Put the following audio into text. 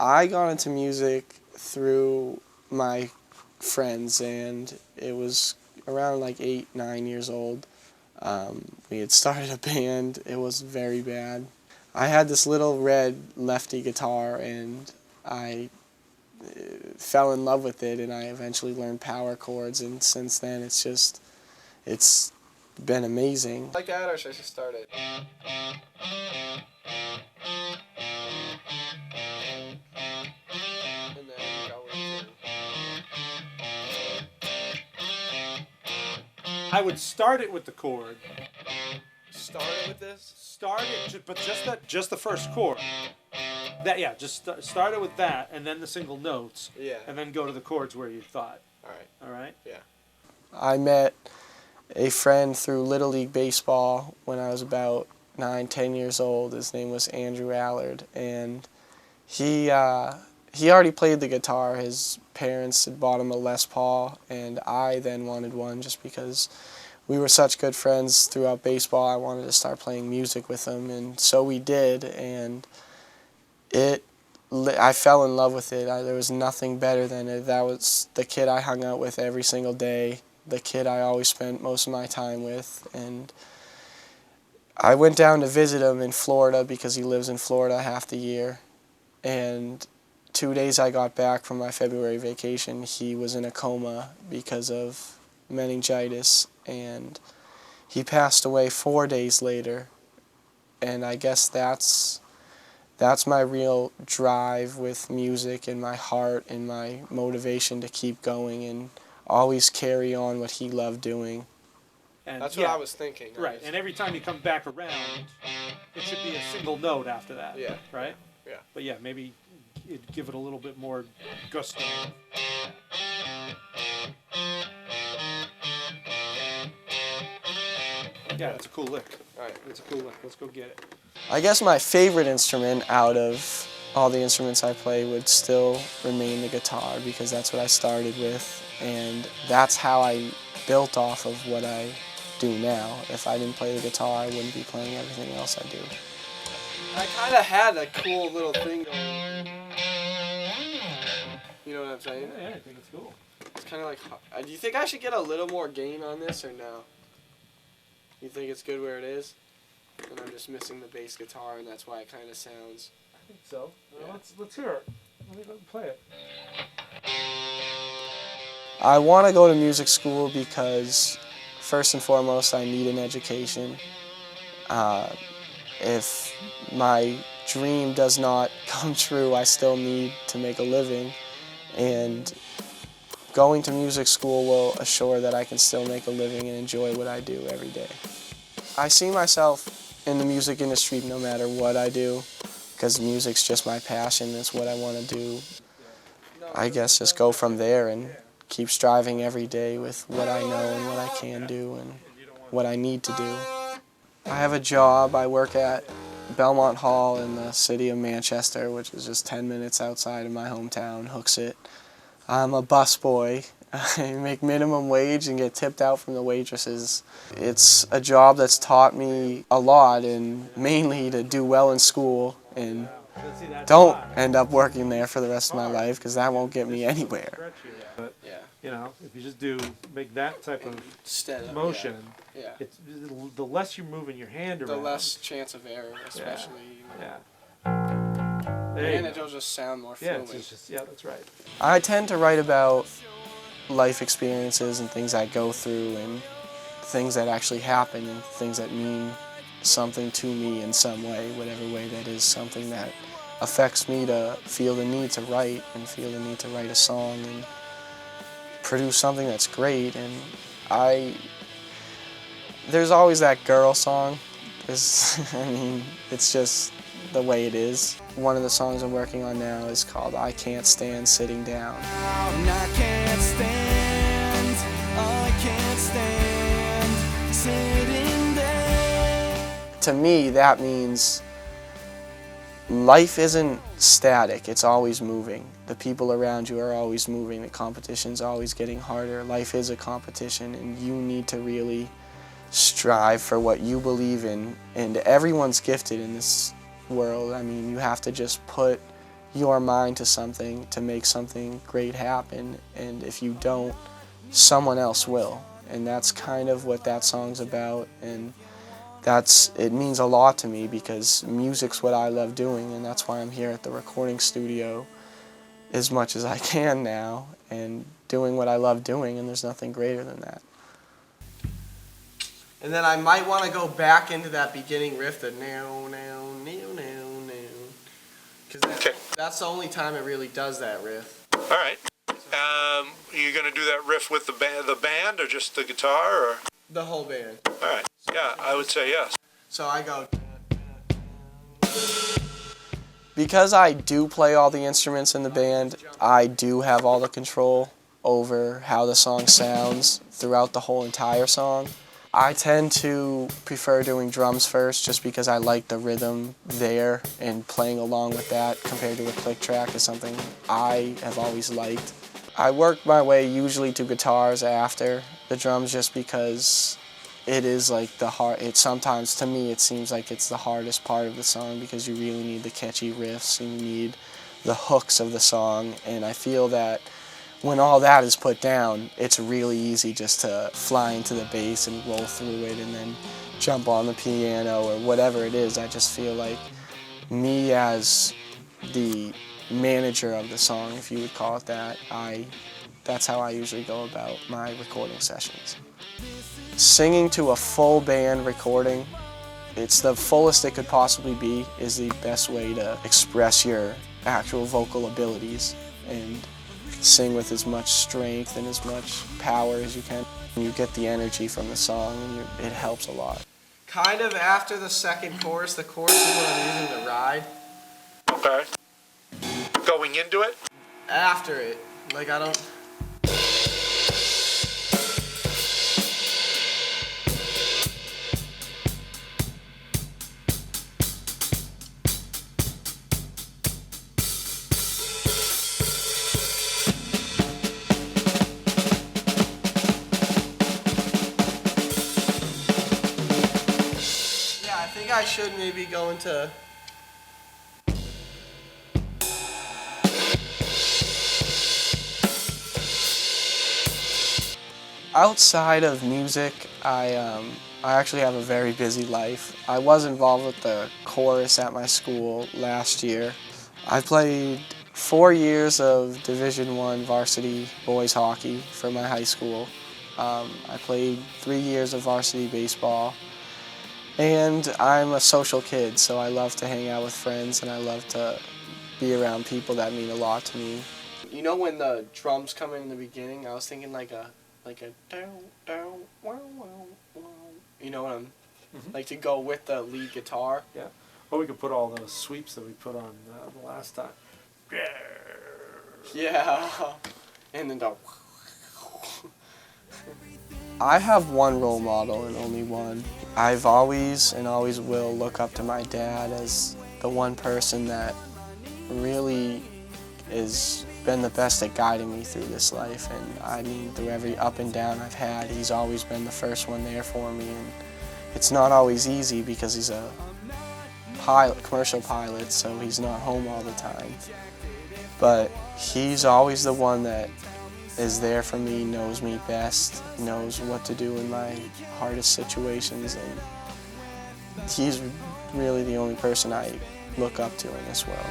I got into music through my friends, and it was around like 8, 9 years old. We had started a band. It was very bad. I had this little red lefty guitar, and I fell in love with it, and I eventually learned power chords, and since then it's been amazing. Like that, or should I just start it? And then go into... I would start it with the chord. Start it with this? Start it, but just the first chord. That just start it with that, and then the single notes. Yeah. And then go to the chords where you thought. All right. All right. Yeah. I met a friend through Little League Baseball when I was about 9, 10 years old. His name was Andrew Allard, and he already played the guitar. His parents had bought him a Les Paul, and I then wanted one just because we were such good friends throughout baseball. I wanted to start playing music with him, and so we did, and I fell in love with it. There was nothing better than it. That was the kid I hung out with every single day, the kid I always spent most of my time with, and I went down to visit him in Florida because he lives in Florida half the year, and 2 days I got back from my February vacation, he was in a coma because of meningitis, and he passed away 4 days later, and I guess that's my real drive with music and my heart and my motivation to keep going and always carry on what he loved doing. And that's what I was thinking. Right, and every time you come back around, it should be a single note after that. Yeah. Right? Yeah. But yeah, maybe you'd give it a little bit more gusto. Yeah, it's a cool lick. All right. It's a cool lick. Let's go get it. I guess my favorite instrument out of all the instruments I play would still remain the guitar because that's what I started with, and that's how I built off of what I do now. If I didn't play the guitar, I wouldn't be playing everything else I do. I kind of had a cool little thing going. You know what I'm saying? Yeah, I think it's cool. It's kind of like, do you think I should get a little more gain on this or no? You think it's good where it is? And I'm just missing the bass guitar, and that's why it kind of sounds... I think so. Yeah. Let's hear it. Let me play it. I want to go to music school because, first and foremost, I need an education. If my dream does not come true, I still need to make a living, and going to music school will assure that I can still make a living and enjoy what I do every day. I see myself in the music industry no matter what I do, because music's just my passion, it's what I want to do. I guess just go from there and keep striving every day with what I know and what I can do and what I need to do. I have a job. I work at Belmont Hall in the city of Manchester, which is just 10 minutes outside of my hometown, Hooksett. I'm a busboy. I make minimum wage and get tipped out from the waitresses. It's a job that's taught me a lot, and mainly to do well in school and don't end up working there for the rest of my life, because that won't get me anywhere. But you know, if you just make that type of motion, it's the less you're moving your hand around, the less chance of error, especially. And it'll just sound more fluent. That's right. I tend to write about life experiences and things I go through and things that actually happen and things that mean something to me in some way, whatever way that is, something that affects me to feel the need to write and feel the need to write a song and produce something that's great. And there's always that girl song. I mean, it's just the way it is. One of the songs I'm working on now is called I Can't Stand Sitting Down. I can't stand sitting down. To me, that means life isn't static, it's always moving. The people around you are always moving, the competition's always getting harder. Life is a competition, and you need to really strive for what you believe in, and everyone's gifted in this world. I mean, you have to just put your mind to something to make something great happen, and if you don't, someone else will. And that's kind of what that song's about, and it means a lot to me because music's what I love doing, and that's why I'm here at the recording studio as much as I can now and doing what I love doing, and there's nothing greater than that. And then I might want to go back into that beginning riff, the now, now, now, now, now. Because that's the only time it really does that riff. All right. Are you going to do that riff with the band or just the guitar? Or? The whole band. All right. Yeah, I would say yes. So I go... Because I do play all the instruments in the band, I do have all the control over how the song sounds throughout the whole entire song. I tend to prefer doing drums first just because I like the rhythm there, and playing along with that compared to a click track is something I have always liked. I work my way usually to guitars after the drums just because it is like sometimes to me it seems like it's the hardest part of the song because you really need the catchy riffs and you need the hooks of the song, and I feel that when all that is put down, it's really easy just to fly into the bass and roll through it and then jump on the piano or whatever it is. I just feel like me as the manager of the song, if you would call it that, that's how I usually go about my recording sessions. Singing to a full band recording, it's the fullest it could possibly be, is the best way to express your actual vocal abilities and sing with as much strength and as much power as you can. You get the energy from the song, and it helps a lot. Kind of after the second chorus, the chorus is what I'm using to ride. Okay. Going into it? After it. Like, I don't... I should maybe go into... Outside of music, I actually have a very busy life. I was involved with the chorus at my school last year. I played 4 years of Division I varsity boys hockey for my high school. I played 3 years of varsity baseball. And I'm a social kid, so I love to hang out with friends and I love to be around people that mean a lot to me. You know when the drums come in the beginning, I was thinking like a down, down, wow, wow, wow. You know what I'm, like to go with the lead guitar. Yeah. Or we could put all those sweeps that we put on the last time. Yeah. And then the... I have one role model and only one. I've always and always will look up to my dad as the one person that really has been the best at guiding me through this life. And I mean, through every up and down I've had, he's always been the first one there for me. And it's not always easy because he's a commercial pilot, so he's not home all the time. But he's always the one that is there for me, knows me best, knows what to do in my hardest situations, and he's really the only person I look up to in this world.